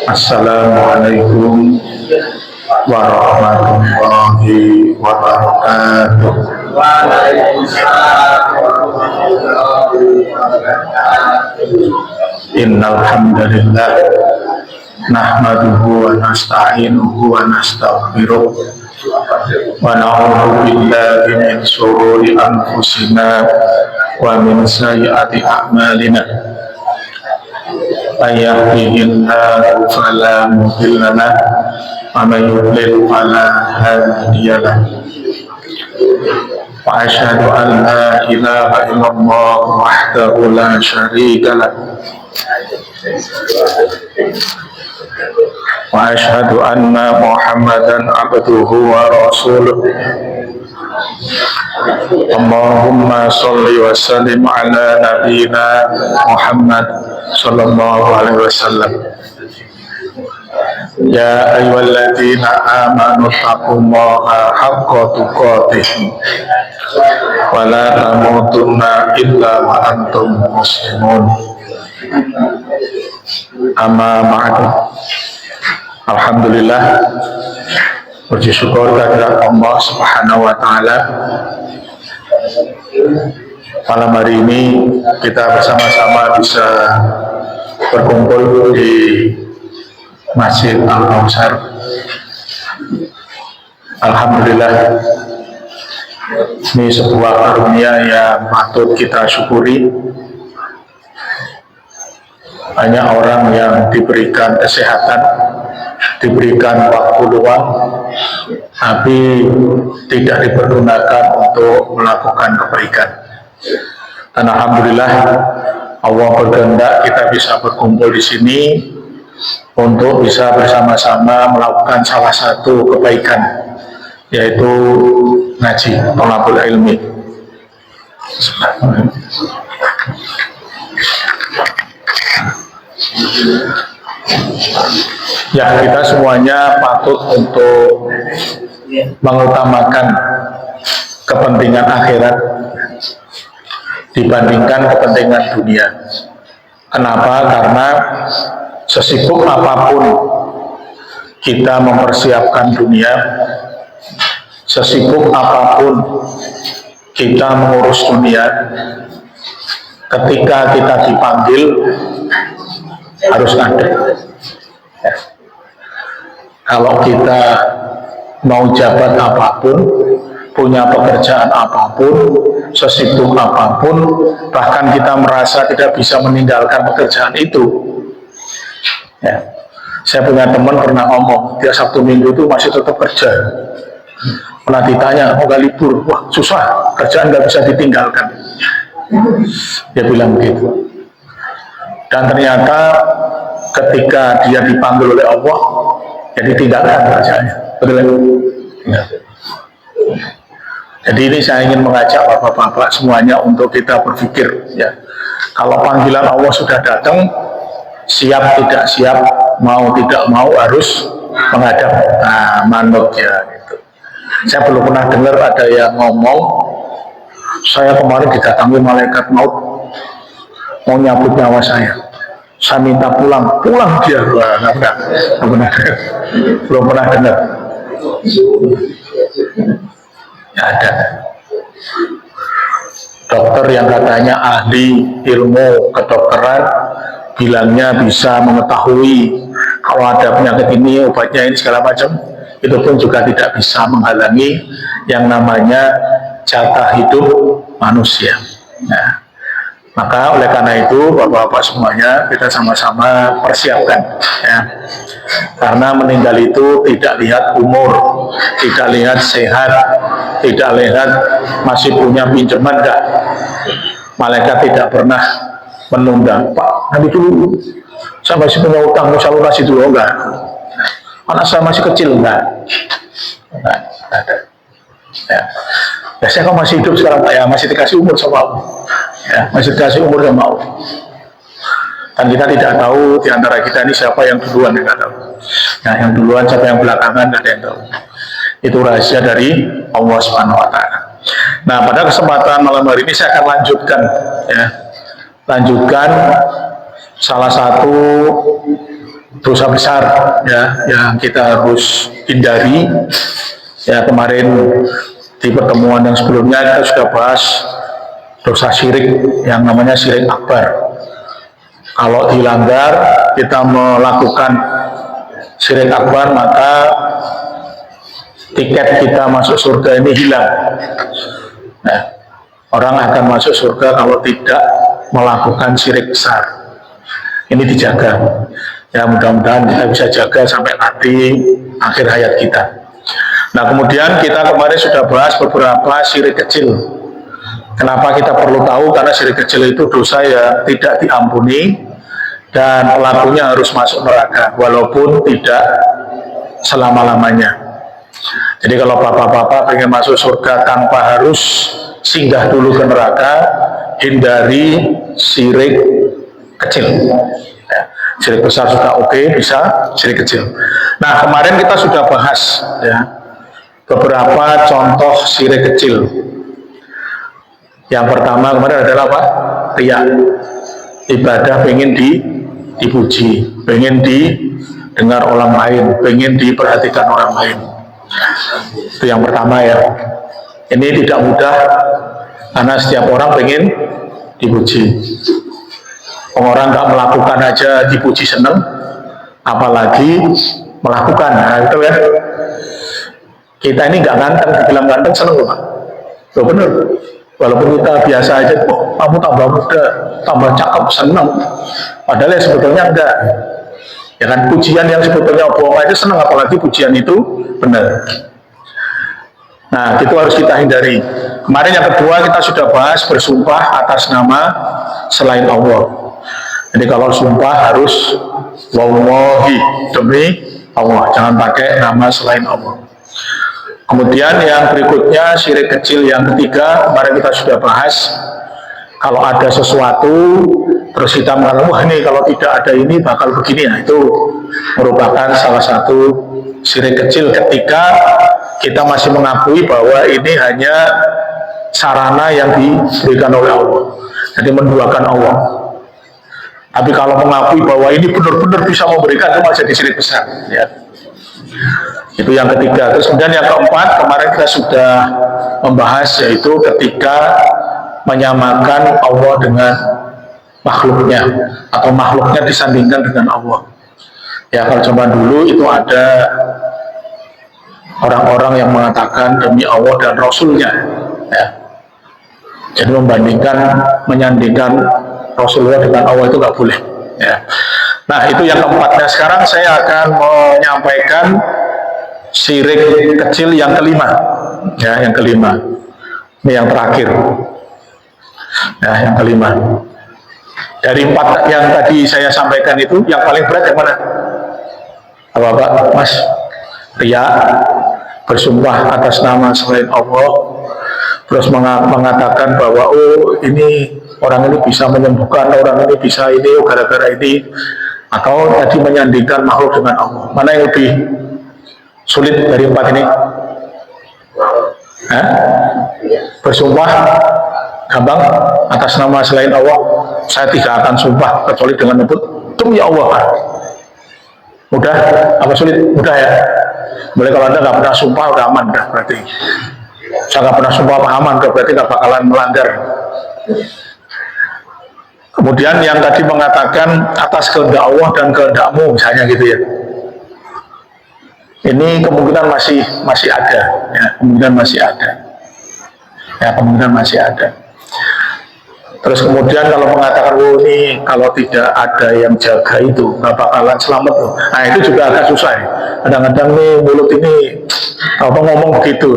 Assalamualaikum warahmatullahi wabarakatuh. Innal hamdalillah nahmaduhu wa nasta'inuhu wa nastaghfiruh wa na'udzu billahi min shururi anfusina wa min sayyiati a'malina. May yahdihillahu fala mudilla lahu wa may yudlil fala hadiya lahu. Wa asyhadu an la ilaha illallah wahdahu la syarika lahu wa asyhadu anna Muhammadan abduhu wa rasuluh. Allahumma sholli wa sallim ala nabiyyina Muhammad sallallahu alaihi wasallam. Ya ayyuhalladzina amanu taqullaha haqqa tuqatih wa la tamutunna illa wa antum muslimun. Amma ba'du. Alhamdulillah, puji syukur kehadirat Allah Subhanahu wa taala. Malam hari ini kita bersama-sama bisa berkumpul di Masjid Al-Kautsar. Alhamdulillah, ini sebuah karunia yang patut kita syukuri. Banyak orang yang diberikan kesehatan, diberikan waktu luang, tapi tidak dipergunakan untuk melakukan kebaikan. Dan alhamdulillah, Allah berkehendak kita bisa berkumpul di sini untuk bisa bersama-sama melakukan salah satu kebaikan, yaitu ngaji, thalabul ilmi. Ya, kita semuanya patut untuk mengutamakan kepentingan akhirat dibandingkan kepentingan dunia. Kenapa? Karena sesibuk apapun kita mempersiapkan dunia, sesibuk apapun kita mengurus dunia, ketika kita dipanggil harus ada. Ya. Kalau kita mau jabat apapun, punya pekerjaan apapun, sesibuk apapun, bahkan kita merasa tidak bisa meninggalkan pekerjaan itu. Ya. Saya punya teman pernah ngomong, dia Sabtu Minggu itu masih tetap kerja. Pernah ditanya, mau gak libur? Wah, susah, kerjaan gak bisa ditinggalkan. Dia bilang begitu. Dan ternyata ketika dia dipanggil oleh Allah, ya ditinggalkan kerjanya. Betul ya? Jadi ini saya ingin mengajak bapak-bapak semuanya untuk kita berpikir, ya, kalau panggilan Allah sudah datang, siap tidak siap, mau tidak mau harus menghadap. Nah, manut ya gitu. Saya belum pernah dengar ada yang ngomong, saya kemarin didatangi malaikat maut, mau nyabut nyawa saya minta pulang dia. Belum pernah dengar. Ya, ada dokter yang katanya ahli ilmu kedokteran bilangnya bisa mengetahui kalau ada penyakit ini, obatnya ini segala macam, itu pun juga tidak bisa menghalangi yang namanya jatah hidup manusia. Nah, maka oleh karena itu bapak-bapak semuanya kita sama-sama persiapkan, ya. Karena meninggal itu tidak lihat umur, tidak lihat sehat, tidak lihat masih punya pinjaman enggak. Malaikat tidak pernah menunda. Pak, nanti dulu saya masih punya utang, mau saya lunasi dulu enggak? Anak saya masih kecil enggak? Enggak ada. Ya. Ya, saya kok masih hidup sekarang Pak, ya masih dikasih umur sama Allah. Ya, masih dikasih umur sama Allah. Dan kita tidak tahu di antara kita ini siapa yang duluan, tidak tahu. Nah, yang duluan siapa yang belakangan, tidak ada yang tahu. Itu rahasia dari Allah Subhanahu wa taala. Nah, pada kesempatan malam hari ini saya akan lanjutkan, ya, lanjutkan salah satu dosa besar ya yang kita harus hindari. Ya, kemarin di pertemuan yang sebelumnya kita sudah bahas dosa syirik yang namanya syirik akbar. Kalau dilanggar, kita melakukan syirik akbar, maka tiket kita masuk surga ini hilang. Nah, orang akan masuk surga kalau tidak melakukan syirik besar. Ini dijaga. Ya, mudah-mudahan kita bisa jaga sampai nanti akhir hayat kita. Nah, kemudian kita kemarin sudah bahas beberapa syirik kecil. Kenapa kita perlu tahu? Karena syirik kecil itu dosa yang tidak diampuni dan pelakunya harus masuk neraka walaupun tidak selama-lamanya. Jadi kalau bapak-bapak pengen masuk surga tanpa harus singgah dulu ke neraka, hindari syirik kecil. Ya, syirik besar sudah oke, bisa syirik kecil. Nah, kemarin kita sudah bahas ya beberapa contoh syirik kecil. Yang pertama kemarin adalah apa? Riya. Ibadah pengen dipuji, pengen didengar orang lain, pengen diperhatikan orang lain. Itu yang pertama ya. Ini tidak mudah karena setiap orang pengen dipuji. Orang nggak melakukan aja dipuji seneng, apalagi melakukan. Nah itu ya. Kita ini nggak ganteng, dibilang ganteng seneng loh Pak. Loh bener. Walaupun kita biasa aja, oh kamu tambah muda, tambah cakep, seneng. Padahal ya sebetulnya enggak. Ya kan, pujian yang sebetulnya bohong aja seneng, apalagi pujian itu benar. Nah, itu harus kita hindari. Kemarin yang kedua kita sudah bahas bersumpah atas nama selain Allah. Jadi kalau sumpah harus wallahi, demi Allah, jangan pakai nama selain Allah. Kemudian yang berikutnya syirik kecil yang ketiga, kemarin kita sudah bahas, kalau ada sesuatu terus kita mengatakan wah ini kalau tidak ada ini bakal begini. Nah, itu merupakan salah satu syirik kecil ketika kita masih mengakui bahwa ini hanya sarana yang diberikan oleh Allah, jadi menduakan Allah. Tapi kalau mengakui bahwa ini benar-benar bisa memberikan, itu masih jadi syirik besar ya. Itu yang ketiga. Terus kemudian yang keempat, kemarin kita sudah membahas, yaitu ketika menyamakan Allah dengan makhluknya, atau makhluknya disandingkan dengan Allah. Ya, kalau zaman dulu itu ada orang-orang yang mengatakan demi Allah dan Rasulnya ya. Jadi membandingkan, menyandingkan Rasulullah dengan Allah itu nggak boleh ya. Nah, itu yang keempat. Nah, sekarang saya akan menyampaikan syirik kecil yang kelima ya, yang kelima. Ini yang terakhir ya, yang kelima. Dari empat yang tadi saya sampaikan itu, yang paling berat yang mana? Apa Pak? Mas? Riya, bersumpah atas nama selain Allah, terus mengatakan bahwa oh ini orang ini bisa menyembuhkan, orang ini bisa ini gara-gara ini, atau tadi menyandingkan makhluk dengan Allah. Mana yang lebih sulit dari empat ini? Bersumpah gampang atas nama selain Allah, saya tidak akan sumpah kecuali dengan menyebut demi Allah. Mudah apa sulit? Mudah ya. Boleh kalau Anda nggak pernah sumpah udah aman dah berarti. Saya nggak pernah sumpah apa aman, berarti nggak bakalan melanggar. Kemudian yang tadi mengatakan atas kehendak Allah dan kehendakmu misalnya gitu ya. Ini kemungkinan masih ada, ya, kemungkinan masih ada, ya, kemungkinan masih ada. Terus kemudian kalau mengatakan, oh ini kalau tidak ada yang jaga itu nggak bakalan selamat loh. Nah itu juga agak susah ya. Kadang-kadang nih mulut ini apa ngomong begitu.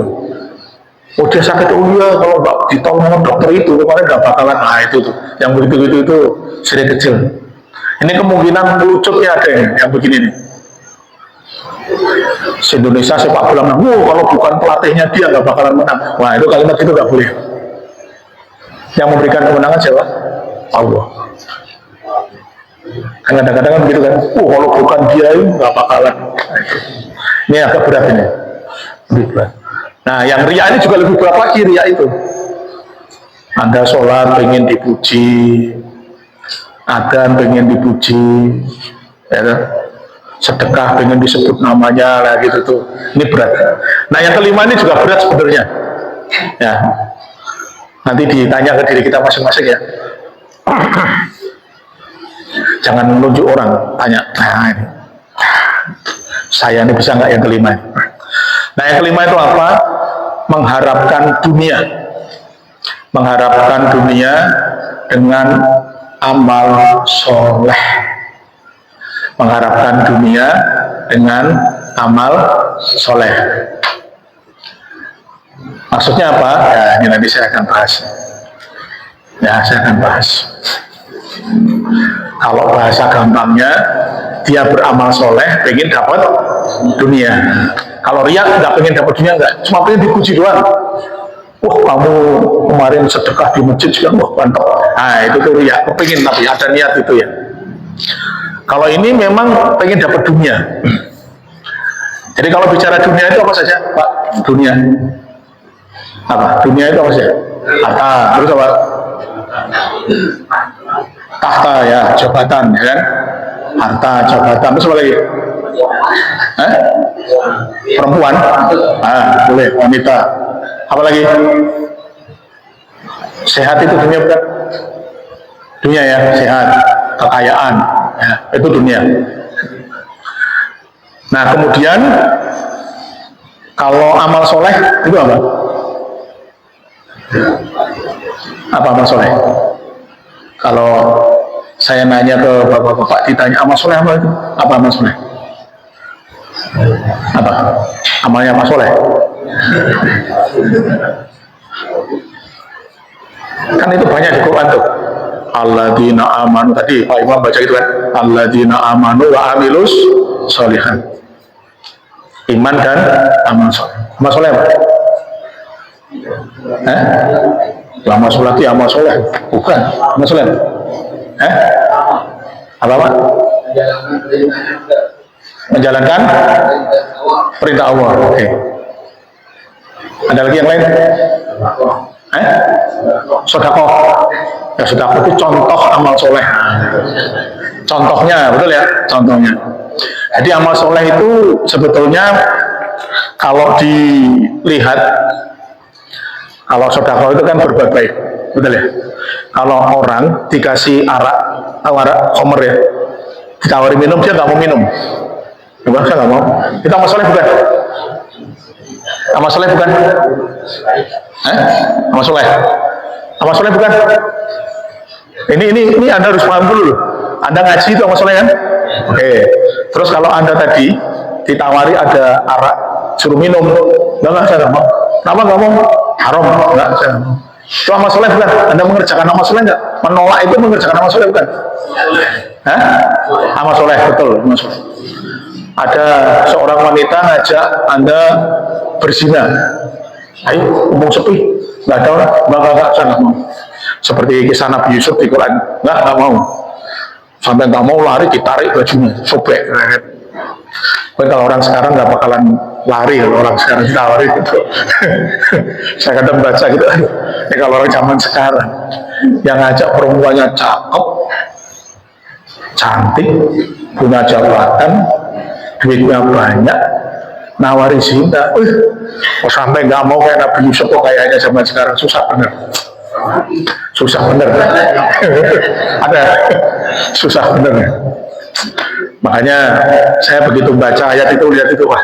Oh dia sakit, oh iya kalau nggak ditolong dokter itu kemarin nggak bakalan. Nah itu tuh, yang begitu-begitu itu syirik kecil. Ini kemungkinan melucutnya ada yang begini nih. Indonesia sepak bola menang. Kalau bukan pelatihnya dia nggak bakalan menang. Wah itu kalimat itu nggak boleh. Yang memberikan kemenangan siapa? Allah. Kan kadang-kadang kan begitu kan. Kalau bukan dia nggak bakalan. Ini agak berat ini. Lebih berat. Nah yang riya ini juga lebih berat lagi riya itu. Anda sholat pengen dipuji, adzan pengen dipuji, ya kan? Sedekah pengen disebut namanya lah gitu tuh. Ini berat. Nah yang kelima ini juga berat sebenarnya. Ya, nanti ditanya ke diri kita masing-masing ya. Jangan menunjuk orang, tanya, nah ini, saya ini bisa nggak yang kelima? Nah yang kelima itu apa? Mengharapkan dunia, mengharapkan dunia dengan amal soleh, mengharapkan dunia dengan amal soleh. Maksudnya apa? Ya ini nanti saya akan bahas. Ya saya akan bahas. Kalau bahasa gampangnya, dia beramal soleh, pengen dapat dunia. Kalau riak nggak pengen dapat dunia, nggak, cuma pengen dipuji doang. Wah kamu kemarin sedekah di masjid juga, wah mantap. Nah itu tuh riak, pengen tapi ada niat itu ya. Kalau ini memang pengen dapat dunia. Jadi kalau bicara dunia itu apa saja, Pak? Dunia apa? Dunia itu apa saja? Harta, terus apa? Tahta ya, jabatan ya kan? Harta, jabatan, terus apa lagi? Perempuan? Ah, boleh, wanita. Apa lagi? Sehat itu dunia bukan? Dunia ya, sehat, kekayaan, ya, itu dunia. Nah kemudian kalau amal soleh itu apa? Apa amal soleh? Kalau saya nanya ke bapak-bapak, ditanya amal soleh apa itu? Apa amal soleh? Apa? Amalnya amal soleh? Kan itu banyak di Quran tuh. Alladzina amanu, tadi Pak Imam baca itu kan, alladzina amanu wa amilus sholihan. Iman dan amal soleh. Amal soleh apa? Amal soleh itu amal soleh, bukan amal soleh. Apa Pak? Menjalankan perintah Allah. Oke. Ada lagi yang lain? Sedekah. Ya sedekah itu contoh amal soleh. Contohnya, betul ya? Contohnya. Jadi amal soleh itu sebetulnya kalau dilihat, kalau sedekah itu kan berbuat baik, betul ya? Kalau orang dikasih arak khomer ya, ditawari minum dia nggak mau minum. Enggak, saya nggak mau. Itu amal soleh bukan? Amal soleh bukan? Amal soleh. Amal soleh bukan? Ini Anda harus paham dulu. Anda ngaji itu amal soleh kan? Oke. Terus kalau Anda tadi ditawari ada arak, suruh minum, enggak saya nggak mau. Kenapa nggak mau? Haram, enggak saya nggak mau. Itu amal soleh bukan? Anda mengerjakan amal soleh nggak? Menolak itu mengerjakan amal soleh bukan? Amal soleh, betul. Amal soleh. Ada seorang wanita ngajak Anda berzina. Ayo, ngomong sepi. Nggak ada orang. Nggak, saya nggak mau. Seperti kisah Nabi Yusuf di Quran. Nggak mau. Sampai nggak mau lari, ditarik bajunya. Sobek. Kalau orang sekarang nggak bakalan lari. Kalau orang sekarang ditawari gitu. Saya kadang baca gitu. Ya, kalau orang zaman sekarang yang ngajak perempuannya cakep, cantik, punya jabatan, duitnya banyak, nawari zina, sampai nggak mau kayak Nabi Yusuf, kayaknya zaman sekarang susah bener, susah bener, ada susah bener. Makanya saya begitu baca ayat itu, lihat itu, wah,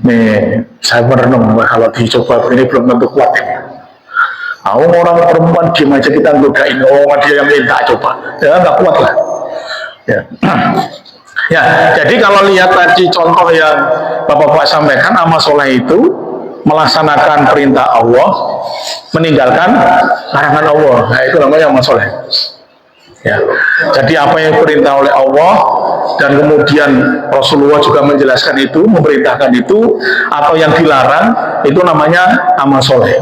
nih saya merenung, kalau dicoba ini belum tentu kuat ini. Orang perempuan diem aja kita godain, dia yang minta coba, ya nggak kuat lah. Ya. Ya, jadi kalau lihat tadi contoh yang Bapak-Bapak sampaikan, amal soleh itu melaksanakan perintah Allah, meninggalkan larangan Allah. Nah, itu namanya amal soleh. Ya. Jadi apa yang diperintah oleh Allah dan kemudian Rasulullah juga menjelaskan itu, memerintahkan itu, atau yang dilarang, itu namanya amal soleh.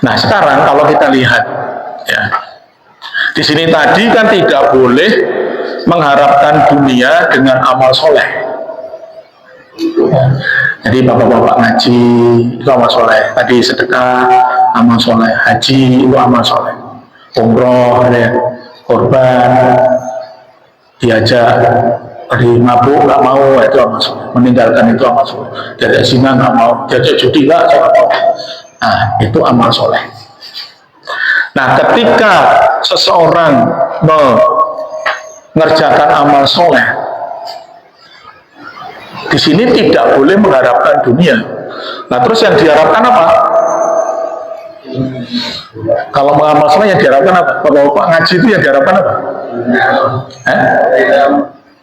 Nah, sekarang kalau kita lihat, ya, di sini tadi kan tidak boleh mengharapkan dunia dengan amal soleh. Jadi bapak-bapak ngaji itu amal soleh, tadi sedekah amal soleh, haji itu amal soleh, umroh ya, korban, diajak pergi mabuk nggak mau, itu amal soleh. Meninggalkan itu amal soleh. Diajak zina nggak mau, diajak judi nggak mau. Nah, itu amal soleh. Nah, ketika seseorang mengerjakan amal soleh, di sini tidak boleh mengharapkan dunia. Nah, terus yang diharapkan apa? Kalau mengamal soleh yang diharapkan apa? Kalau Pak ngaji itu yang diharapkan apa?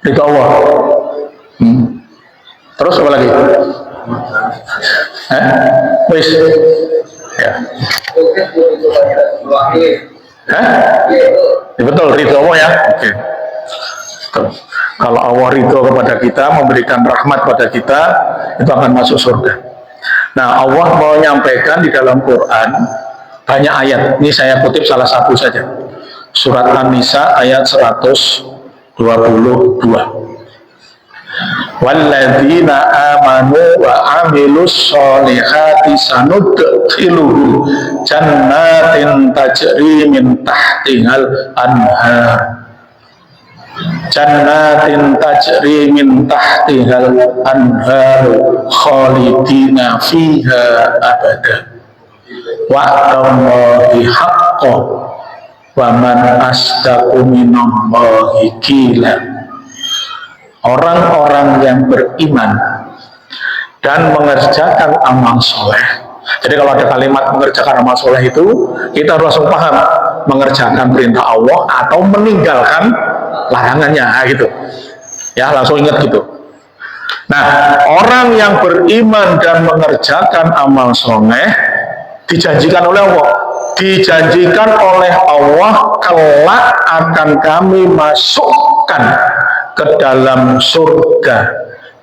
Ridho Allah. Terus apa lagi? Wis. Ya. Ya, betul, ridho Allah ya. Oke. Kalau Allah ridho kepada kita, memberikan rahmat pada kita, itu akan masuk surga. Nah, Allah mau menyampaikan di dalam Quran banyak ayat. Ini saya kutip salah satu saja. Surat An-Nisa ayat 122. Walladzina amanu wa amilus solihati sanudkhiluhum jannatin tajri min tahtihal anhar. Jannatin tajri min tahtihal anhar khalidina fiha abada. Wa'adallahi haqqo wa man asdaqu minallahi qila. Orang-orang yang beriman dan mengerjakan amal soleh. Jadi kalau ada kalimat mengerjakan amal soleh itu, kita harus langsung paham mengerjakan perintah Allah atau meninggalkan larangannya, gitu. Ya, langsung ingat gitu. Nah, orang yang beriman dan mengerjakan amal soleh dijanjikan oleh Allah. Dijanjikan oleh Allah kelak akan kami masukkan ke dalam surga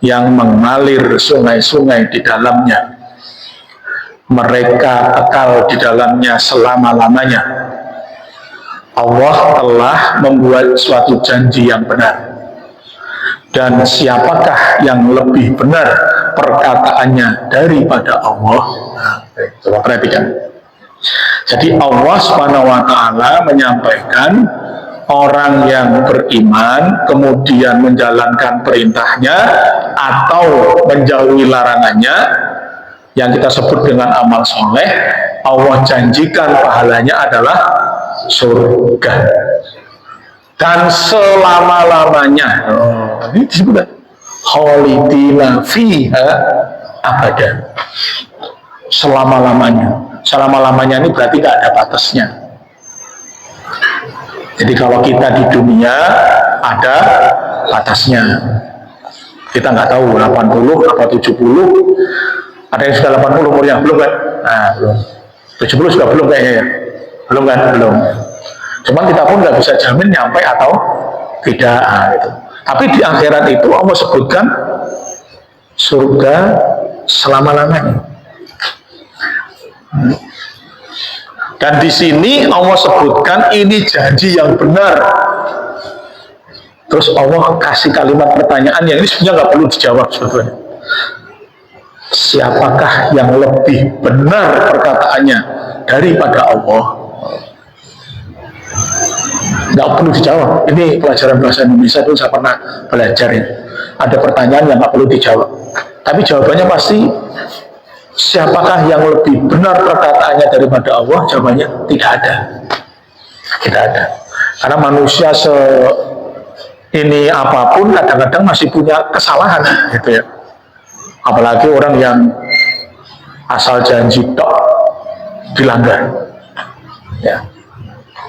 yang mengalir sungai-sungai di dalamnya. Mereka kekal di dalamnya selama-lamanya. Allah telah membuat suatu janji yang benar. Dan siapakah yang lebih benar perkataannya daripada Allah? Coba perhatikan. Jadi Allah SWT menyampaikan orang yang beriman kemudian menjalankan perintahnya atau menjauhi larangannya yang kita sebut dengan amal soleh, Allah janjikan pahalanya adalah surga dan selama-lamanya. Ini disebut khalidina fiha abada, selama-lamanya. Selama-lamanya ini berarti tidak ada batasnya. Jadi kalau kita di dunia ada batasnya. Kita nggak tahu 80 apa 70. Ada yang sudah 80 umurnya, belum kan? Nah, belum. 70 juga belum kayaknya ya. Belum kan? Belum. Cuman kita pun nggak bisa jamin nyampe atau tidak. Gitu. Tapi di akhirat itu Allah sebutkan surga selama-lamanya. Dan di sini Allah sebutkan ini janji yang benar. Terus Allah kasih kalimat pertanyaan yang ini sebenarnya nggak perlu dijawab sebetulnya. Siapakah yang lebih benar perkataannya daripada Allah? Nggak perlu dijawab. Ini pelajaran bahasa Indonesia itu saya pernah belajar ya. Ada pertanyaan yang nggak perlu dijawab. Tapi jawabannya pasti siapakah yang lebih benar perkataannya daripada Allah? Jawabannya tidak ada. Tidak ada. Karena manusia ini apapun kadang-kadang masih punya kesalahan gitu ya. Apalagi orang yang asal janji tok dilanggar. Ya.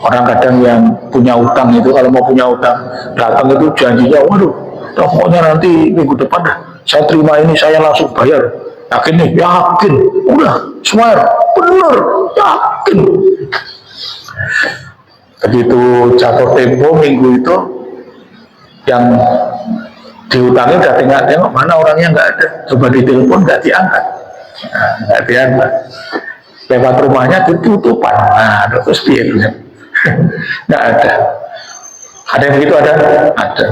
Orang kadang yang punya utang itu kalau mau punya utang datang itu janjinya, waduh, pokoknya nanti minggu depan dah saya terima ini, saya langsung bayar. Yakin nih? Yakin. Udah, swear, bener, yakin. Begitu jatuh tempo minggu itu, yang diutangi udah tengok-tengok mana orangnya nggak ada. Coba ditelepon nggak diangkat. Nah, nggak diangkat. Lewat rumahnya ditutupan. Nah, terus biar nggak ada. Ada yang begitu ada? Ada.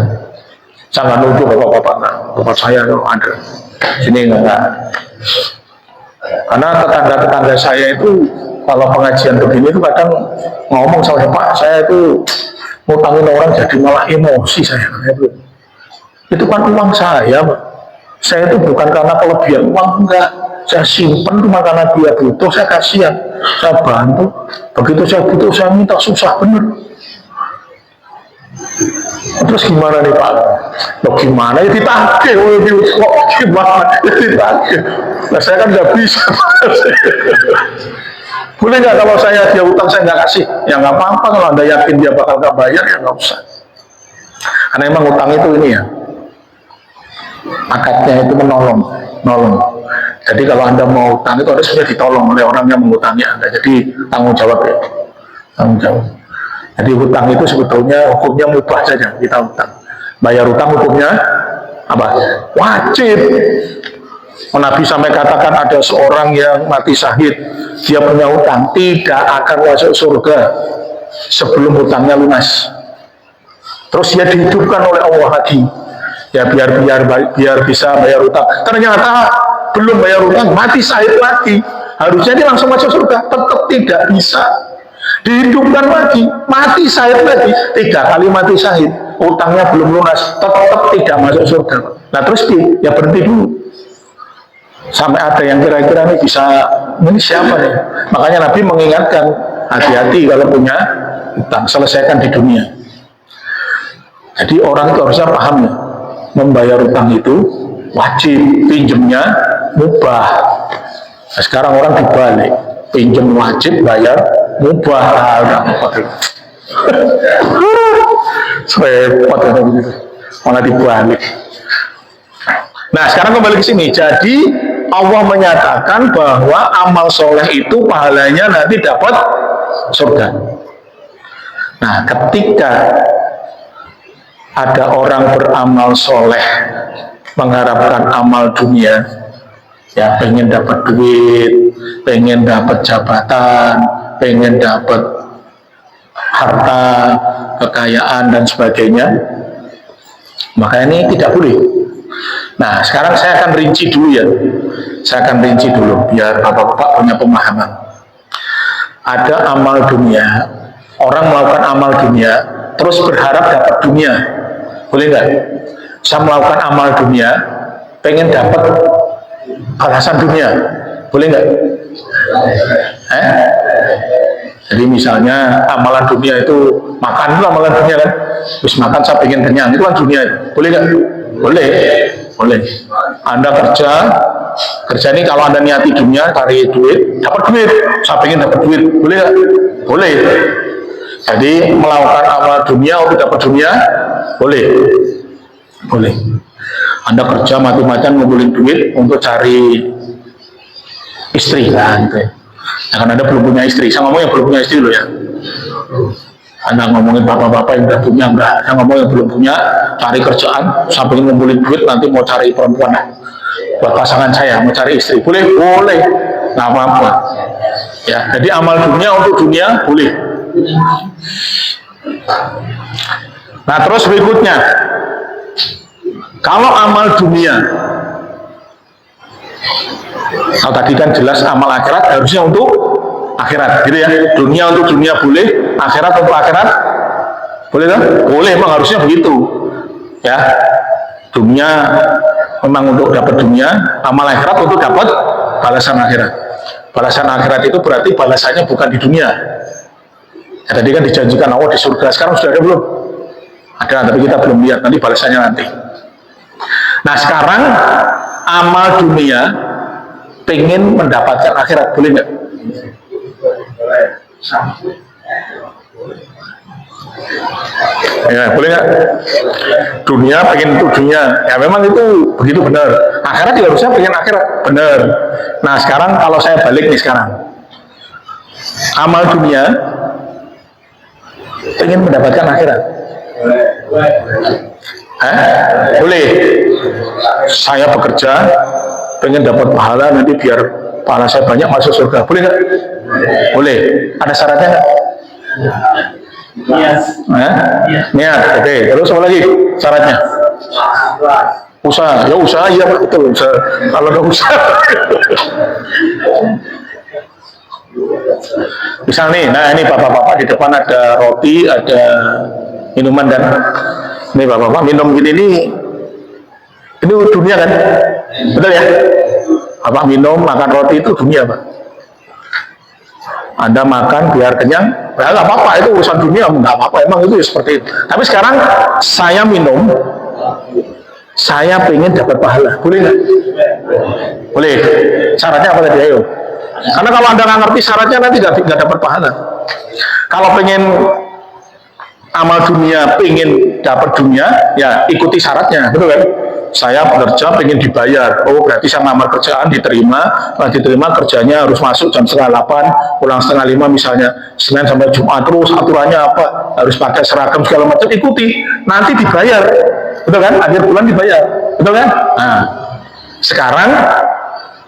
Jangan nuduh bapak-bapak, bapak saya ada. Sini enggak. Karena tetangga-tetangga saya itu kalau pengajian begini itu kadang ngomong sama Pak, saya itu ngutangin orang jadi malah emosi saya. Itu kan uang saya, Pak. Saya itu bukan karena kelebihan uang, enggak. Saya simpen cuma karena dia butuh, saya kasihan, saya bantu. Begitu saya butuh, saya minta, susah bener. Terus gimana nih Pak? Loh gimana ya ditagih, kok gimana ya ditagih? Nah saya kan nggak bisa. Boleh nggak kalau dia utang saya nggak kasih? Ya nggak apa-apa, kalau Anda yakin dia bakal nggak bayar ya nggak usah. Karena emang utang itu ini ya, akadnya itu menolong. Jadi kalau Anda mau utang itu harus sudah ditolong oleh orang yang mengutangi Anda. Jadi tanggung jawab ya, tanggung jawab. Jadi hutang itu sebetulnya hukumnya mubah saja, kita hutang. Bayar hutang hukumnya apa? Wajib. Nabi sampai katakan ada seorang yang mati syahid, dia punya hutang, tidak akan masuk surga sebelum hutangnya lunas. Terus dia dihidupkan oleh Allah lagi, ya biar bisa bayar hutang. Ternyata belum bayar hutang, mati syahid lagi. Harusnya dia langsung masuk surga, tetap tidak bisa. Dihidupkan lagi, mati syahid lagi, 3 kali mati syahid, utangnya belum lunas, tetap tidak masuk surga. Nah terus ya berhenti dulu. Sampai ada yang kira-kira ini siapa nih? Makanya Nabi mengingatkan, hati-hati kalau punya utang, selesaikan di dunia. Jadi orang itu harusnya paham ya, membayar utang itu wajib, pinjemnya mubah. Nah, sekarang orang dibalik, pinjem wajib, bayar mubah. Repot ya begitu, malah dibalik. Nah sekarang kembali ke sini. Jadi Allah menyatakan bahwa amal soleh itu pahalanya nanti dapat surga. Nah ketika ada orang beramal soleh mengharapkan amal dunia, ya pengen dapat duit, pengen dapat jabatan, pengen dapat harta, kekayaan dan sebagainya, maka ini tidak boleh. Nah sekarang saya akan rinci dulu ya, biar bapak-bapak punya pemahaman. Ada amal dunia, orang melakukan amal dunia terus berharap dapat dunia, boleh nggak? Saya melakukan amal dunia pengen dapat balasan dunia, boleh nggak? Jadi misalnya amalan dunia itu makan, itu amalan dunia kan, terus makan saya pengen kenyang, itu kan dunia, boleh nggak? Boleh. Anda kerja ini kalau Anda niati dunia, cari duit, dapat duit, saya pengen dapat duit, boleh nggak? Boleh. Jadi melakukan amal dunia untuk dapat dunia, boleh. Anda kerja mati-matian ngumpulin duit untuk cari istri kan, gitu. Ya kan Anda belum punya istri, saya ngomong yang belum punya istri loh ya. Anda ngomongin bapak-bapak yang udah punya, enggak. Saya ngomong yang belum punya, cari kerjaan, sambil ngumpulin duit, nanti mau cari perempuan buat pasangan saya, mau cari istri, boleh, nggak apa-apa. Ya, jadi amal dunia untuk dunia boleh. Nah terus berikutnya, kalau amal dunia, kalau tadi kan jelas amal akhirat harusnya untuk akhirat, gitu ya. Dunia untuk dunia boleh, akhirat untuk akhirat boleh kan? Boleh, memang harusnya begitu. Ya, dunia memang untuk dapat dunia, amal akhirat untuk dapat balasan akhirat. Balasan akhirat itu berarti balasannya bukan di dunia. Ya, tadi kan dijanjikan Allah di surga, sekarang sudah ada belum? Ada, tapi kita belum lihat, nanti balasannya nanti. Nah sekarang amal dunia pengen mendapatkan akhirat, boleh nggak? Ya, boleh nggak? Dunia pengen untuk dunia, ya memang itu begitu benar. Akhirat juga harusnya pengen akhirat, benar. Nah sekarang kalau saya balik nih sekarang, amal dunia pengen mendapatkan akhirat, boleh. Saya bekerja pengen dapat pahala, nanti biar pahala saya banyak masuk surga, boleh nggak? Boleh. Ada syaratnya nggak? Niat. Oke. Terus apa lagi syaratnya? Usaha. Ya usaha, iya betul. Kalau nggak usaha, misal nih, nah ini bapak-bapak di depan ada roti, ada minuman kan. Ini bapak-bapak minum gini ini dunia kan, betul ya? Bapak minum, makan roti itu dunia, Pak. Anda makan biar kenyang, ya nggak apa-apa, itu urusan dunia, nggak apa-apa, emang itu ya seperti itu. Tapi sekarang saya minum, saya pengen dapat pahala, boleh nggak? Boleh. Syaratnya apa tadi? Ayo. Karena kalau Anda nggak ngerti syaratnya nanti nggak dapat pahala. Kalau pengen amal dunia, pengen dapat dunia, ya ikuti syaratnya, betul kan? Saya bekerja pengen dibayar, oh berarti saya ngamar kerjaan diterima, nah diterima kerjanya harus masuk jam 7:30, pulang 4:30 misalnya, Senin sampai Jumat, terus aturannya apa, harus pakai seragam segala macam, ikuti, nanti dibayar, betul kan? Akhir bulan dibayar, betul kan? Nah, sekarang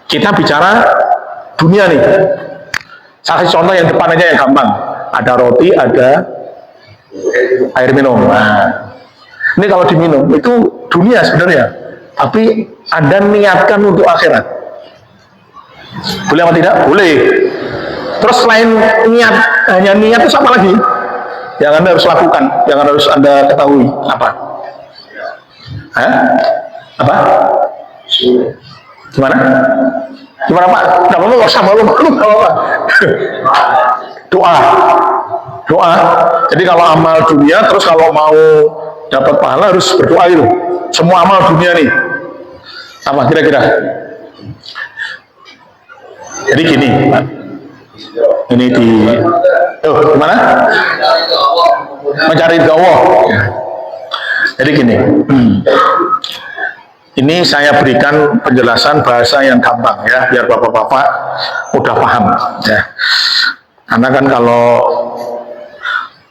kita bicara dunia nih. Saya kasih contoh yang depan aja yang gampang, ada roti, ada air minum. Nah, ini kalau diminum itu dunia sebenarnya, tapi Anda niatkan untuk akhirat. Boleh atau tidak? Boleh. Terus selain niat, hanya niat itu apa lagi yang Anda harus lakukan, yang harus Anda ketahui? Apa? Hah? Apa? Gimana? Gimana Pak? Tidak apa-apa, nggak usah malu, apa? Doa. Doa. Jadi kalau amal dunia, terus kalau mau dapat pahala harus berdoa itu. Semua amal dunia nih. Apa kira-kira? Jadi gini, Pak. Ini di gimana? Mencari Allah. Jadi gini. Ini saya berikan penjelasan bahasa yang gampang ya, biar bapak-bapak udah paham ya. Karena kan kalau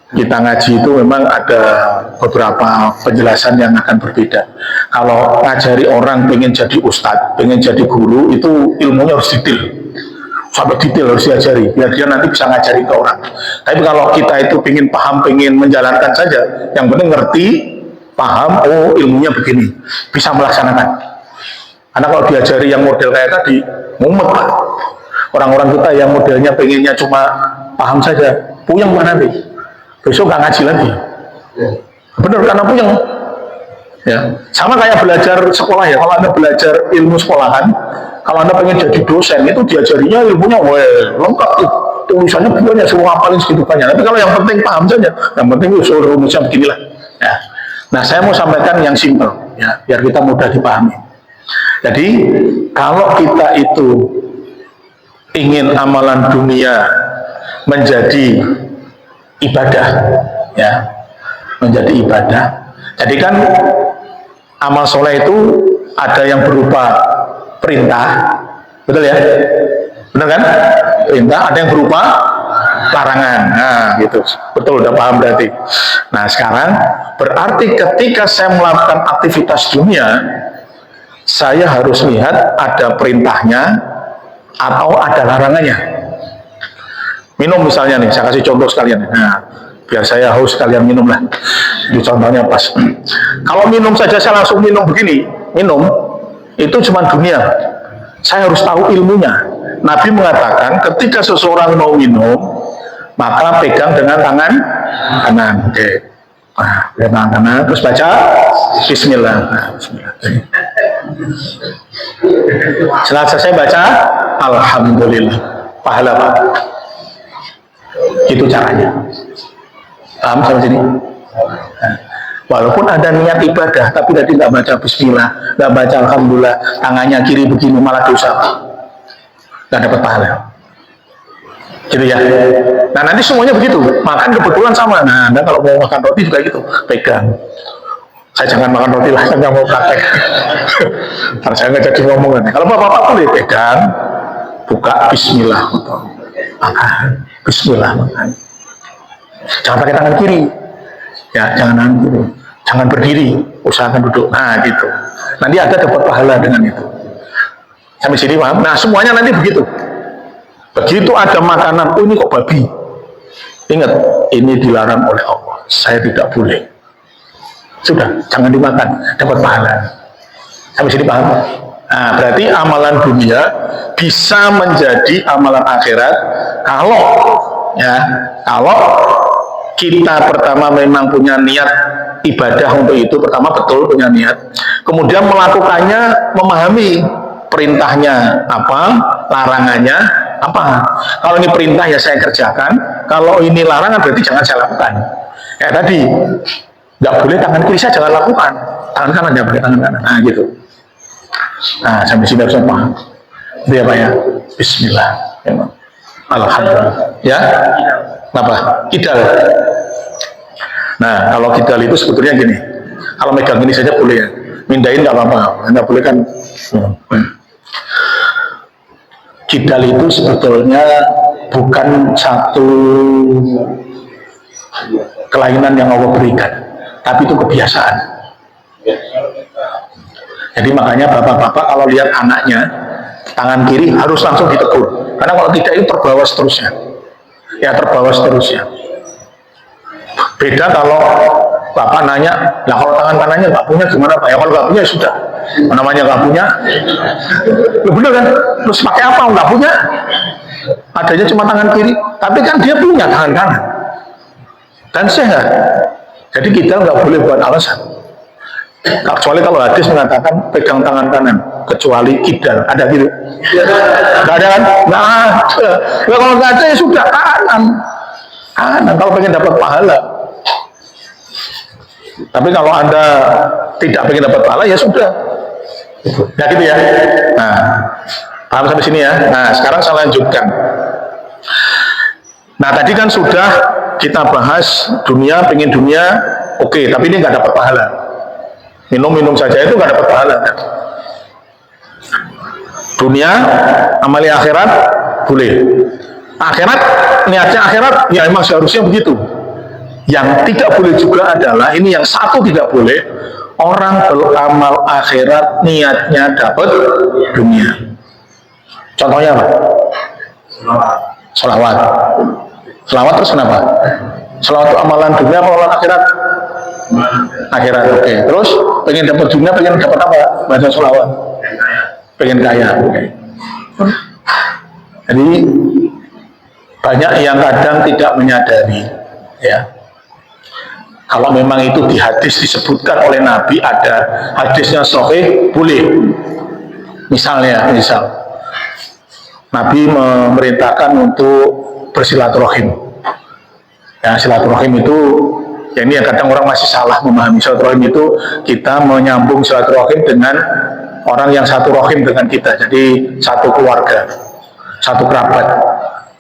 kita ngaji itu memang ada beberapa penjelasan yang akan berbeda. Kalau ngajari orang pengen jadi ustadz, pengen jadi guru, itu ilmunya harus detail, sampai detail harus diajari, biar dia nanti bisa ngajari ke orang. Tapi kalau kita itu pengen paham, pengen menjalankan saja, yang penting ngerti, paham, oh ilmunya begini, bisa melaksanakan. Karena kalau diajari yang model kayak tadi, mumet Pak. Orang-orang kita yang modelnya pengennya cuma paham saja, puyeng mana nanti? Besok nggak ngaji lagi. Bener, karena puyeng. Ya, sama kayak belajar sekolah ya. Kalau Anda belajar ilmu sekolahan, kalau Anda pengen jadi dosen, itu diajarinya ilmunya lengkap tuh. Tulisannya banyak, semua hafalin segitu banyak. Tapi kalau yang penting paham saja, yang penting usul rumusnya beginilah. Ya. Nah, saya mau sampaikan yang simpel, ya, biar kita mudah dipahami. Jadi, kalau kita itu ingin amalan dunia menjadi ibadah, ya, menjadi ibadah. Jadi kan amal soleh itu ada yang berupa perintah, betul ya? Benar kan? Perintah, ada yang berupa larangan. Nah, gitu. Betul, udah paham berarti. Nah, sekarang berarti ketika saya melakukan aktivitas dunia, saya harus lihat ada perintahnya atau ada larangannya. Minum misalnya nih, saya kasih contoh sekalian. Nah, biar saya haus sekalian minum lah. Ini contohnya pas. Kalau minum saja saya langsung minum begini, minum itu cuma dunia. Saya harus tahu ilmunya. Nabi mengatakan ketika seseorang mau minum, maka pegang dengan tangan kanan. Oke. Nah, pegang tangan kanan, terus baca Bismillah. Nah, Bismillah. Setelah selesai baca Alhamdulillah, pahala Pak. Itu caranya. Paham sampai sini? Nah, walaupun ada niat ibadah, tapi tadi nggak baca Bismillah, nggak baca Alhamdulillah, tangannya kiri begini malah dosa, nggak dapat pahala. Gitu ya. Nah nanti semuanya begitu. Makan kebetulan sama. Nah Anda kalau mau makan roti juga gitu, pegang. Saya jangan makan roti lah, saya nggak mau praktek. Karena saya nggak jadi ngomong. Kalau bapak-bapak boleh pegang, buka Bismillah, makan. Bismillah makan. Jangan pakai tangan kiri. Ya, jangan tangan kiri. Jangan berdiri, usahakan duduk. Nah, gitu. Nanti ada dapat pahala dengan itu. Sampai sini paham? Nah, semuanya nanti begitu. Begitu ada makanan, oh ini kok babi. Ingat, ini dilarang oleh Allah. Saya tidak boleh. Sudah, jangan dimakan, dapat pahala. Sampai sini paham? Nah, berarti amalan dunia bisa menjadi amalan akhirat kalau kita pertama memang punya niat ibadah untuk itu, pertama betul punya niat, kemudian melakukannya, memahami perintahnya apa, larangannya apa. Kalau ini perintah ya saya kerjakan, kalau ini larangan berarti jangan saya lakukan. Kayak tadi, nggak boleh tangan kiri saya jangan lakukan, tangan kanan ya boleh tangan kanan. Nah gitu. Nah sampai sini harus paham. Itu ya Pak ya. Bismillah. Alhamdulillah. Ya. Apa? Kidal. Nah kalau kidal itu sebetulnya gini. Kalau megang ini saja boleh ya. Mindahin nggak apa-apa. Nggak boleh kan. Kidal itu sebetulnya bukan satu kelainan yang Allah berikan, tapi itu kebiasaan. Jadi makanya bapak-bapak kalau lihat anaknya tangan kiri harus langsung ditegur, karena kalau tidak itu terbawa seterusnya. Ya terbawa seterusnya. Beda kalau bapak nanya, lah kalau tangan kanannya nggak punya gimana Pak? Ya kalau nggak punya sudah. Namanya nggak punya, ya bener kan? Terus pakai apa? Nggak punya. Adanya cuma tangan kiri, tapi kan dia punya tangan kanan dan sehat. Jadi kita nggak boleh buat alasan. Kecuali kalau hadis mengatakan pegang tangan kanan, kecuali kidal, ada gitu? Nggak ada kan? Nggak ada. Ya, kalau nggak ada ya sudah kanan. Kanan kalau pengen dapat pahala. Tapi kalau Anda tidak pengen dapat pahala ya sudah. Nah gitu ya. Nah, paham sampai sini ya. Nah, sekarang saya lanjutkan. Nah, tadi kan sudah kita bahas dunia, pengen dunia, oke, tapi ini nggak dapat pahala. Minum-minum saja itu nggak dapat pahala. Dunia, amali akhirat, boleh. Akhirat, niatnya akhirat, ya emang seharusnya begitu. Yang tidak boleh juga adalah, ini yang satu tidak boleh, orang beramal akhirat niatnya dapat dunia. Contohnya apa? Selawat. Selawat terus kenapa? Selawat itu amalan dunia atau amalan akhirat? Akhirat, oke. Terus pengen dapat dunia, pengen dapat apa? Baca selawat. Pengen kaya, oke. Jadi banyak yang kadang tidak menyadari, ya. Kalau memang itu di hadis disebutkan oleh Nabi, ada hadisnya sahih, boleh. Misal Nabi memerintahkan untuk bersilaturahim. Ya, silaturahim itu, ya ini yang kadang orang masih salah memahami. Silaturahim itu kita menyambung silaturahim dengan orang yang satu rahim dengan kita. Jadi satu keluarga, satu kerabat.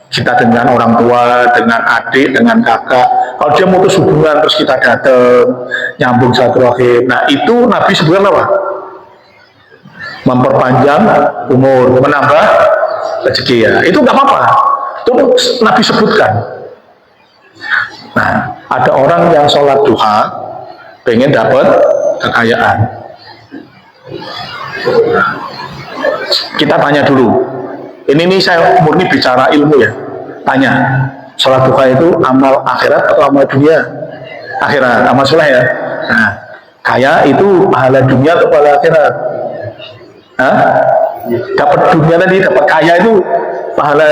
Kita dengan orang tua, dengan adik, dengan kakak. Kalau dia mutus hubungan terus kita datang, nyambung silaturahim. Nah itu Nabi sebutkan apa? Memperpanjang umur, menambah rezeki ya. Itu nggak apa-apa. Itu Nabi sebutkan. Nah ada orang yang sholat duha, pengen dapat kekayaan. Kita tanya dulu. Ini saya murni bicara ilmu ya. Tanya, sholat duha itu amal akhirat atau amal dunia? Akhirat, amal soleh ya. Nah, kaya itu pahala dunia atau pahala akhirat? Hah? Dapat dunia tadi, dapat kaya itu pahala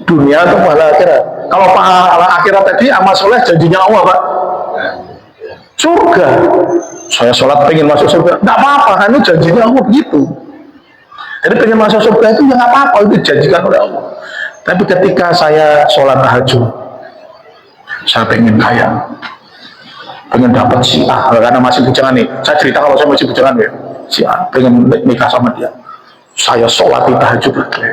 dunia atau pahala akhirat? Kalau pahala akhirat tadi amal soleh janjinya Allah Pak. Surga. Saya sholat pengen masuk surga, nggak apa-apa, kan itu janjinya Allah begitu. Jadi pengen masuk surga itu ya nggak apa-apa, itu dijanjikan oleh Allah. Tapi ketika saya sholat tahajud, saya pengen kaya, pengen dapat si A, karena masih bujangan nih. Saya cerita kalau saya masih bujangan ya, si A pengen nikah sama dia. Saya sholat di tahajud lagi.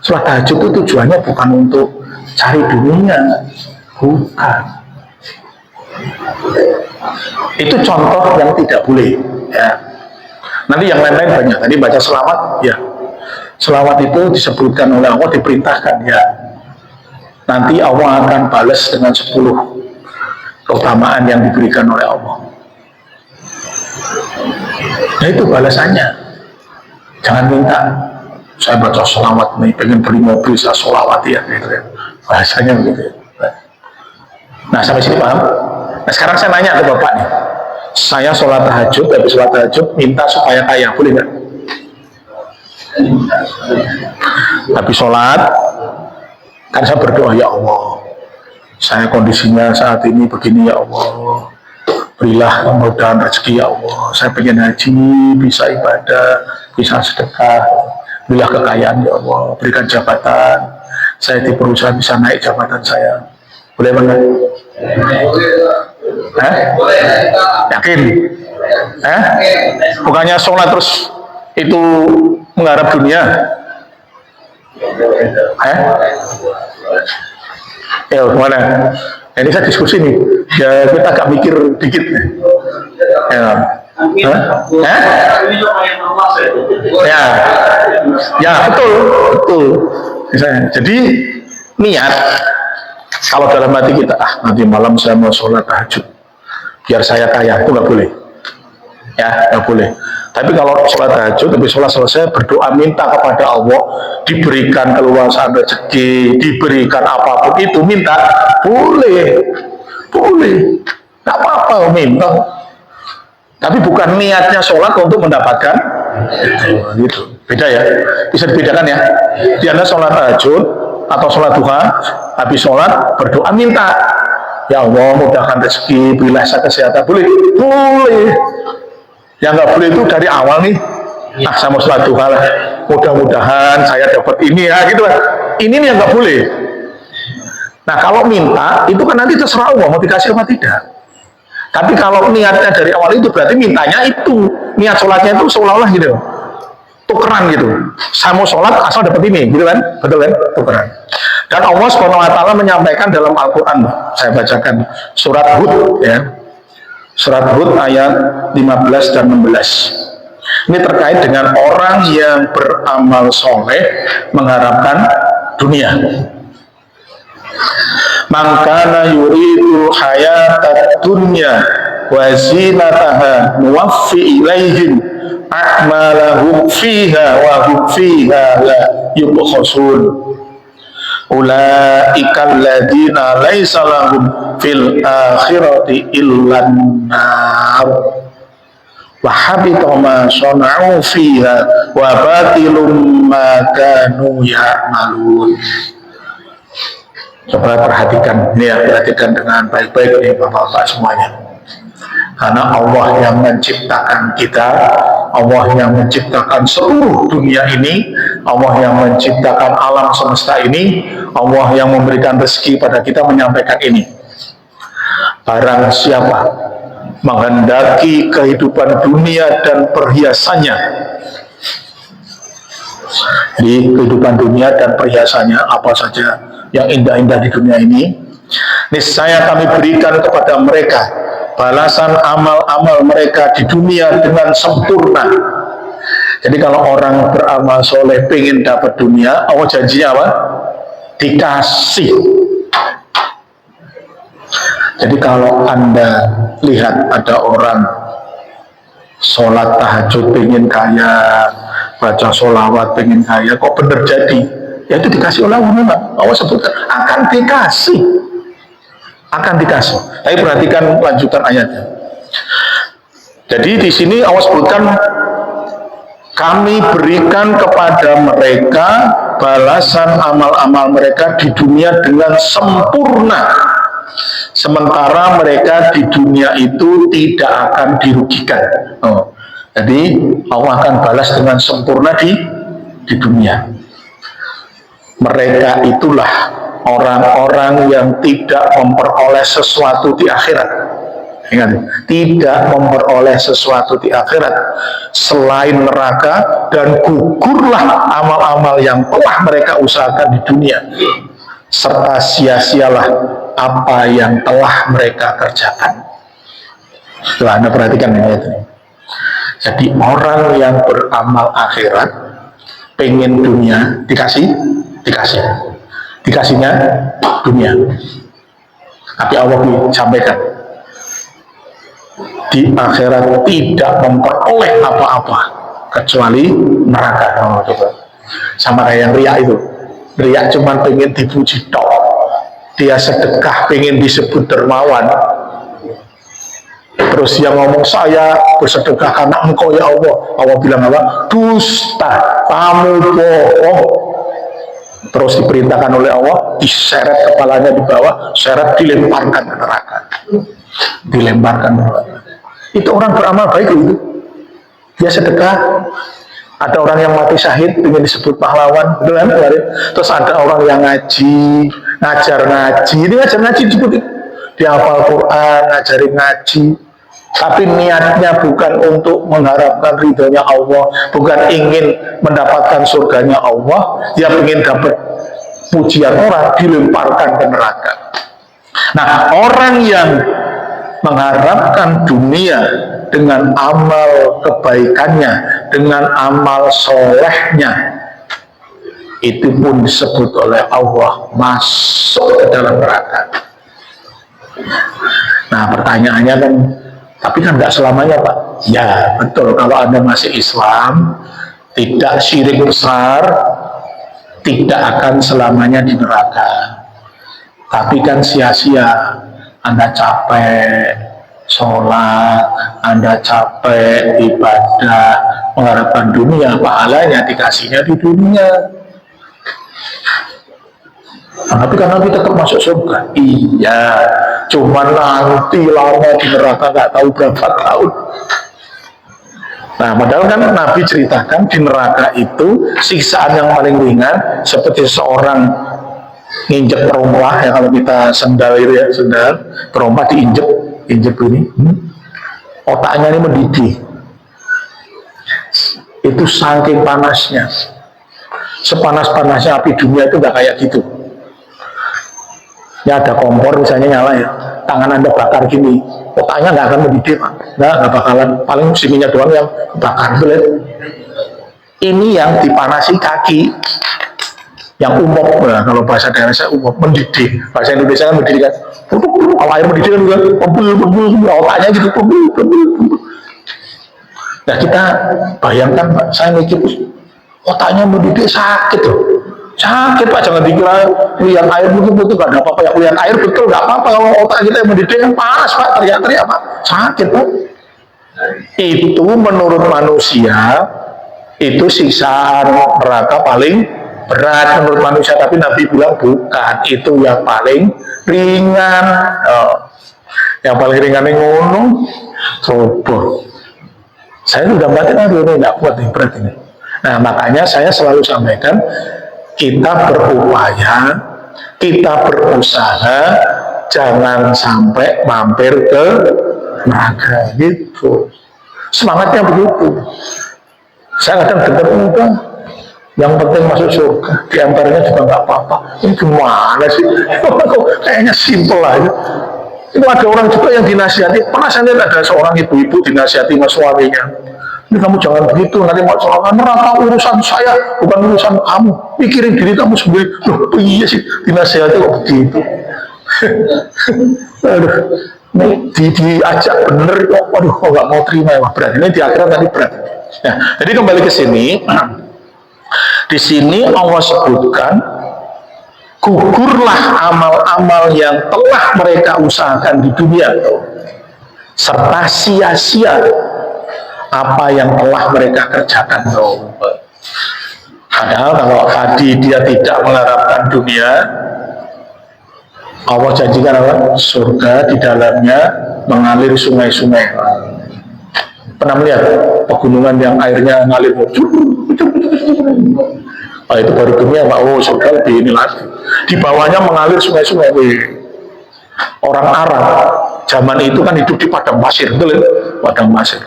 Sholat tahajud itu tujuannya bukan untuk cari dunia, bukan. Itu contoh yang tidak boleh. Ya. Nanti yang lain-lain banyak. Tadi baca selawat, ya. Selawat itu disebutkan oleh Allah, diperintahkan, ya. Nanti Allah akan balas dengan 10 keutamaan yang diberikan oleh Allah. Nah itu balasannya. Jangan minta, saya baca selawat nih, pengen beli mobil, saya selawat ya, gitu ya. Bahasanya begitu. Nah sampai sini paham? Nah sekarang saya nanya ke Bapak nih. Saya sholat tahajud, tapi sholat tahajud minta supaya kaya, boleh nggak? Tapi sholat, kan saya berdoa, ya Allah, saya kondisinya saat ini begini ya Allah, berilah kemudahan rezeki ya Allah, saya pengen haji, bisa ibadah, bisa sedekah, berilah kekayaan ya Allah, berikan jabatan, saya di perusahaan bisa naik jabatan saya, boleh bang? Yakin? Bukannya sholat terus itu mengharap dunia? Ya gimana? Ini saya diskusi nih. Ya kita agak mikir dikit. Ya, ya betul. Jadi niat. Kalau dalam hati kita, nanti malam saya mau sholat tahajud, biar saya kaya, itu nggak boleh. Ya, nggak boleh. Tapi kalau sholat tahajud, tapi sholat selesai, berdoa minta kepada Allah, diberikan keluasan rezeki, diberikan apapun itu, minta, boleh, nggak apa-apa minta. Tapi bukan niatnya sholat untuk mendapatkan, gitu. Beda ya, bisa dibedakan ya. Di Anda sholat tahajud atau sholat duha, habis sholat berdoa minta, ya Allah mudahkan rezeki, berilah saya kesehatan, boleh. Yang nggak boleh itu dari awal nih, saya mau sholat duha lah, mudah-mudahan saya dapat ini ya gitu kan. Ini nih yang nggak boleh. Nah kalau minta itu kan nanti terserah Allah mau dikasih apa tidak. Tapi kalau niatnya dari awal itu berarti mintanya itu, niat sholatnya itu seolah-olah gitu, tukeran gitu. Saya mau sholat asal dapat ini, gitu kan? Betul kan? Tukeran. Dan Allah SWT menyampaikan dalam Al-Quran, saya bacakan surat Hud ya. Surat Hud ayat 15 dan 16. Ini terkait dengan orang yang beramal soleh mengharapkan dunia. Man kana yuridul hayatat dunya wa zinataha nuwaffi ilaihim a'malahum fiha wa hum fiha la yubkhasun. Ulaika alladziina laisa lahum fil akhirati illan nar wa habita ma shana'u fiha wa batilum ma kanu ya'malun. Coba perhatikan ini ya, perhatikan dengan baik-baik nih Bapak-bapak semuanya. Karena Allah yang menciptakan kita, Allah yang menciptakan seluruh dunia ini, Allah yang menciptakan alam semesta ini, Allah yang memberikan rezeki pada kita menyampaikan ini. Barang siapa menghendaki kehidupan dunia dan perhiasannya, di kehidupan dunia dan perhiasannya, apa saja yang indah-indah di dunia ini, niscaya kami berikan kepada mereka balasan amal-amal mereka di dunia dengan sempurna. Jadi kalau orang beramal soleh pengen dapat dunia, Allah janjinya apa? Dikasih. Jadi kalau Anda lihat ada orang sholat tahajud pengen kaya, baca sholawat pengen kaya, kok bener jadi? Ya itu dikasih oleh Allah. Allah sebutkan akan dikasih. Akan dikasih. Tapi perhatikan lanjutan ayatnya. Jadi di sini Allah sebutkan kami berikan kepada mereka balasan amal-amal mereka di dunia dengan sempurna. Sementara mereka di dunia itu tidak akan dirugikan. Jadi Allah akan balas dengan sempurna di dunia. Mereka itulah orang-orang yang tidak memperoleh sesuatu di akhirat. Ingat, tidak memperoleh sesuatu di akhirat selain neraka, dan gugurlah amal-amal yang telah mereka usahakan di dunia, serta sia-sialah apa yang telah mereka kerjakan. Setelah Anda perhatikan ini. Jadi orang yang beramal akhirat pengen dunia dikasihnya dunia. Tapi Allah sampaikan di akhirat tidak memperoleh apa-apa kecuali neraka. Sama kayak yang riak itu. Riak cuma pengen dipuji tok. Dia sedekah pengen disebut dermawan. Terus dia ngomong, saya bersedekah karena engkau ya Allah. Allah bilang apa? Dusta, kamu bohong. terus diperintahkan oleh Allah, diseret kepalanya di bawah, seret dilemparkan ke neraka. Dilemparkan ke neraka. Itu orang beramal baik itu. Dia sedekah. Ada orang yang mati syahid ingin disebut pahlawan, betul kan? Terus ada orang yang ngaji, ngajar ngaji. Ini ngajar ngaji disebut itu. Dia hafal Quran, ngajarin ngaji. Tapi niatnya bukan untuk mengharapkan ridhonya Allah, bukan ingin mendapatkan surganya Allah, dia ingin dapat pujian orang, dilemparkan ke neraka. Nah, orang yang mengharapkan dunia dengan amal kebaikannya, dengan amal solehnya, itu pun disebut oleh Allah masuk ke dalam neraka. Nah, pertanyaannya kan, tapi kan nggak selamanya Pak. Ya betul, kalau Anda masih Islam, tidak syirik besar, tidak akan selamanya di neraka. Tapi kan sia-sia, Anda capek sholat, Anda capek ibadah, mengharapkan dunia, pahalanya dikasihnya di dunia. Tapi kan nanti tetap masuk surga. Iya, cuman nanti lama di neraka nggak tahu berapa tahun. Nah, padahal kan Nabi ceritakan di neraka itu siksaan yang paling ringan seperti seorang nginjek terompah, ya kalau kita sendal itu ya, sendal terompah diinjek ini, otaknya ini mendidih. Itu saking panasnya, sepanas-panasnya api dunia itu nggak kayak gitu. Ya ada kompor misalnya nyala ya, tangan Anda bakar gini, otaknya nggak akan mendidih Pak, nggak bakalan, paling sininya doang yang bakar. Ini yang dipanasi kaki, yang umum, nah, kalau bahasa daerah saya umum, mendidih. Bahasa Indonesia kan mendidih kan, kalau air mendidih kan juga otaknya gitu, Nah kita bayangkan Pak, saya mikir otaknya mendidih sakit loh. Sakit Pak, jangan dikira lihat air betul-betul gak ada apa-apa. Ya lihat air betul gak apa-apa, kalau otak kita yang mendidih yang panas Pak, teriak-teriak Pak, sakit Pak. Itu menurut manusia itu siksaan neraka paling berat menurut manusia, tapi Nabi bilang bukan, itu yang paling ringan. Yang paling ringan yang ngono coba. Saya sudah batin, aduh ini gak kuat nih, berat ini. Nah makanya saya selalu sampaikan, kita berupaya, kita berusaha, jangan sampai mampir ke neraka gitu. Semangatnya begitu. Saya kadang dengar udah, yang penting masuk surga, diantaranya juga nggak apa-apa. Ini gimana sih? Kayaknya simpel aja. Itu ada orang juga yang dinasihati. Pernah saya lihat ada seorang ibu-ibu dinasihati sama suaminya. Ini kamu jangan begitu, nanti mau celaka neraka, urusan saya, bukan urusan kamu. Pikirin diri kamu sendiri. Loh, iya sih, dinasihati kok begitu. Aduh, ini diajak bener kok, aduh, kok nggak mau terima ya, berat. Ini di akhirat tadi berat. Nah, jadi kembali ke sini, di sini Allah sebutkan, gugurlah amal-amal yang telah mereka usahakan di dunia, serta sia-sia apa yang telah mereka kerjakan. Padahal kalau tadi dia tidak mengharapkan dunia, Allah janjikan apa? Surga, di dalamnya mengalir sungai-sungai. Pernah melihat pegunungan yang airnya ngalir? Oh, itu baru dunia Pak. Oh, surga lebih ini lagi. Di bawahnya mengalir sungai-sungai. Orang Arab zaman itu kan hidup di padang pasir, betul ya? Padang pasir.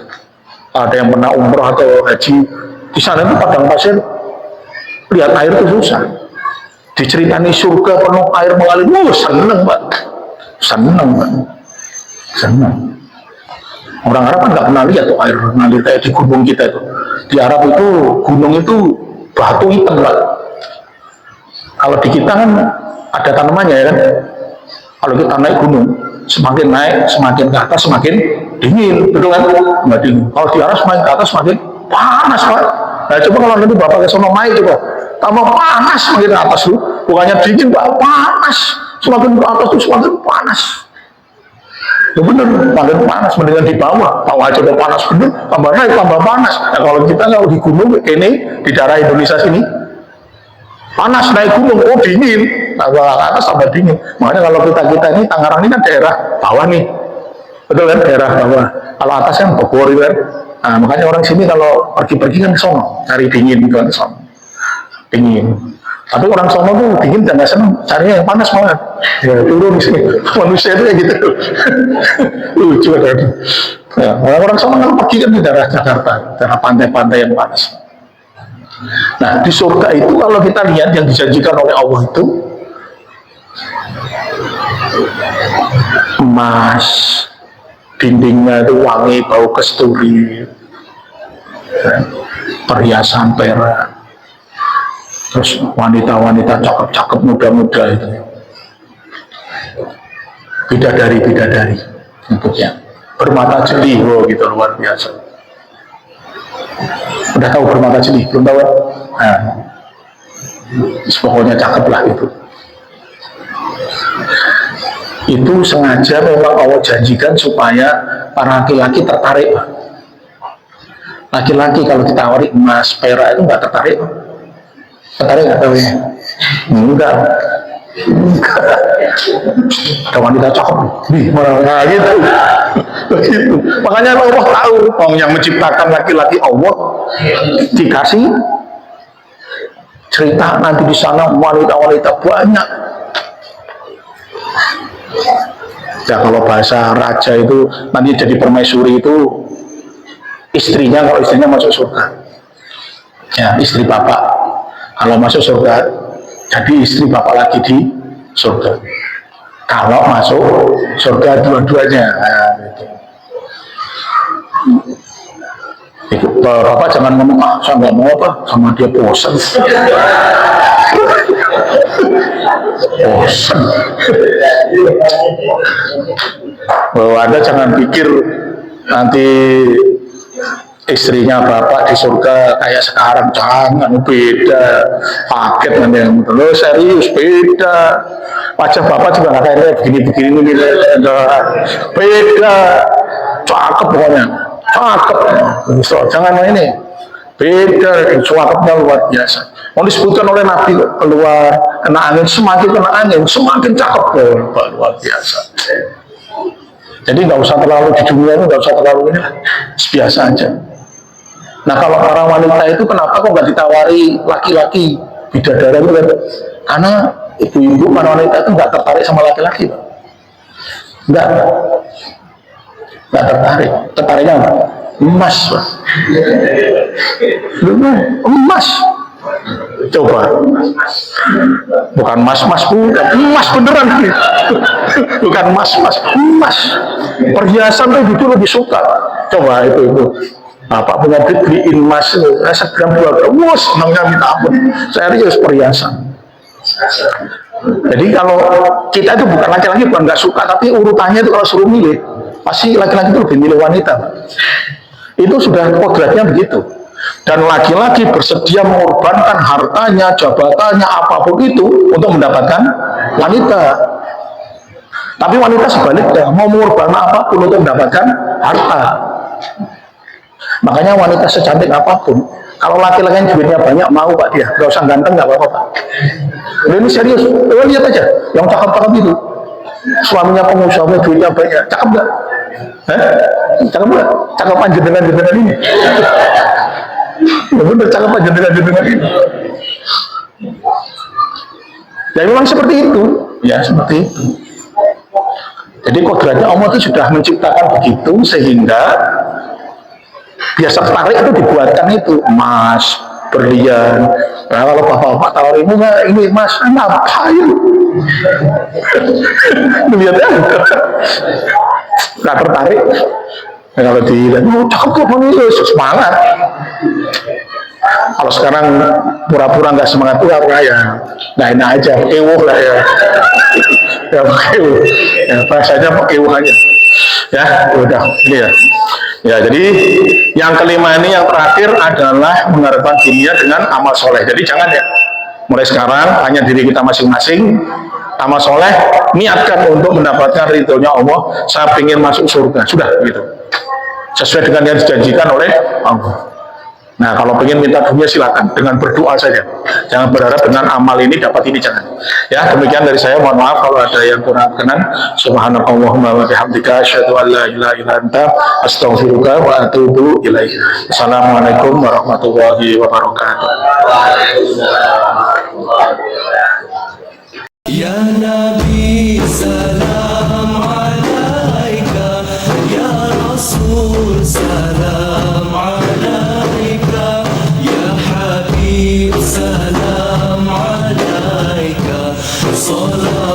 Ada yang pernah umroh atau haji di sana itu padang pasir, lihat air itu susah. Diceritani surga penuh air mengalir, seneng Pak, seneng Pak, seneng. Orang Arab kan nggak pernah lihat tuh air mengalir kayak di gunung kita itu. Di Arab itu gunung itu batu hitam Pak. Kalau di kita kan ada tanamannya ya kan. Kalau kita naik gunung, semakin naik, semakin ke atas, semakin dingin, betul kan? Nggak dingin. Kalau di Arab semakin ke atas, semakin panas Pak. Nah coba kalau nanti Bapak ke sono main coba, tambah panas semakin ke atas tuh, bukannya dingin Pak, panas. Semakin ke atas tuh semakin panas. Ya bener, semakin panas, mendingan di bawah. Bawah aja udah panas bener, tambah naik, tambah panas. Nah kalau kita kalau di gunung ini, di daerah Indonesia sini, panas naik gunung, oh dingin, nah, ke atas tambah dingin. Makanya kalau kita ini Tangerang ini kan daerah bawah nih, betul kan, daerah bawah. Kalau atas kan Bogor kan. Nah, makanya orang sini kalau pergi-pergi kan ke sono, cari dingin gitu kan, ke sono. Dingin. Tapi orang sono tuh dingin dan nggak seneng, carinya yang panas banget. Ya turun di sini. Manusia itu kayak gitu. Lucu kan. Ya, orang sono kan pergi kan di daerah Jakarta, daerah pantai-pantai yang panas. Nah, di surga itu kalau kita lihat yang dijanjikan oleh Allah itu emas, dindingnya itu wangi bau kasturi, perhiasan perak, terus wanita-wanita cakep-cakep muda-muda itu, bidadari-bidadari bentuknya, bermata jeli, oh gitu, luar biasa. Udah tahu bermata jeli? Belum tahu? Nah, pokoknya cakep lah itu. Itu sengaja memang Allah janjikan supaya para laki-laki tertarik. Laki-laki kalau ditawari emas, perak itu nggak tertarik. Tertarik nggak tahu ya? Enggak. Ada wanita cakep, nah gitu. Begitu. Makanya Allah tahu, orang yang menciptakan laki-laki Allah dikasih cerita nanti di sana wanita-wanita banyak. Ya kalau bahasa raja itu nanti jadi permaisuri itu istrinya, kalau istrinya masuk surga. Ya istri bapak kalau masuk surga jadi istri bapak lagi di surga. Kalau masuk surga dua-duanya. Nah, gitu. Bapak jangan ngomong, saya nggak mau apa sama dia, bosan. Bosan. Anda jangan pikir nanti istrinya bapak di surga kayak sekarang, jangan, beda paket nanti yang terus serius, beda. Wajah bapak juga nggak kayak begini-begini, beda, cakep pokoknya, cakep. So, jangan main ini, beda, cakepnya luar biasa. Mau disebutkan oleh Nabi, keluar kena angin, semakin cakep, luar biasa. Jadi nggak usah terlalu di dunia itu, nggak usah terlalu ini, biasa aja. Nah kalau para wanita itu kenapa kok nggak ditawari laki-laki bidadari itu kan? Karena ibu-ibu para wanita itu nggak tertarik sama laki-laki, Pak. Nggak tertarik. Tertariknya apa? Emas, Pak. Emas. Coba, bukan mas-mas, bukan emas beneran nih. Bukan mas-mas, emas. Perhiasan tuh itu lebih suka. Coba itu. Bapak punya duit beliin emas, segram 2 gram, wah senangnya minta ampun. Serius perhiasan. Jadi kalau kita itu bukan laki-laki, bukan nggak suka, tapi urutannya itu kalau suruh milih, pasti laki-laki itu lebih milih wanita, Pak. Itu sudah kodratnya begitu. Dan laki-laki bersedia mengorbankan hartanya, jabatannya, apapun itu untuk mendapatkan wanita. Tapi wanita sebaliknya, mau mengorbankan apapun untuk mendapatkan harta. Makanya wanita secantik apapun, kalau laki-laki yang duitnya banyak mau Pak dia, gak usah ganteng gak apa-apa Pak. Ini serius, lihat aja, yang cakep-cakep itu, suaminya pengusaha, duitnya banyak, cakep gak? Cakep gak? Cakep jenengan-jenengan ini. Ya bener, cakep jenengan-jenengan ini. Ya memang seperti itu, ya seperti itu. Jadi kodratnya Allah itu sudah menciptakan begitu sehingga biasa tertarik itu dibuatkan itu emas, berlian. Nah kalau bapak-bapak tawarin ini emas, ngapain? Lihat ya, nggak tertarik. Nah, kalau dilihat, cakep kok ini semangat. Kalau sekarang pura-pura nggak semangat pura-pura ya, nggak enak aja, kewuh lah ya. Ya kewuh, ya bahasanya kewuh aja. Ya udah, ini ya. Ya, jadi yang kelima ini yang terakhir adalah mengharapkan dunia dengan amal soleh. Jadi jangan ya, mulai sekarang tanya diri kita masing-masing, amal soleh, niatkan untuk mendapatkan ridhonya Allah. Saya ingin masuk surga, sudah gitu. Sesuai dengan yang dijanjikan oleh Allah. Nah, kalau pengen minta dunia silakan dengan berdoa saja. Jangan berharap dengan amal ini dapat ini, jangan. Ya, demikian dari saya. Mohon maaf kalau ada yang kurang berkenan. Subhanakallahumma wa bihamdika asyhadu an la ilaha illa anta astaghfiruka wa atubu ilaik. Assalamualaikum warahmatullahi wabarakatuh. Ya Nabi salam alaika, Ya Rasul salam alaika, Ya Habib salam alaika, salam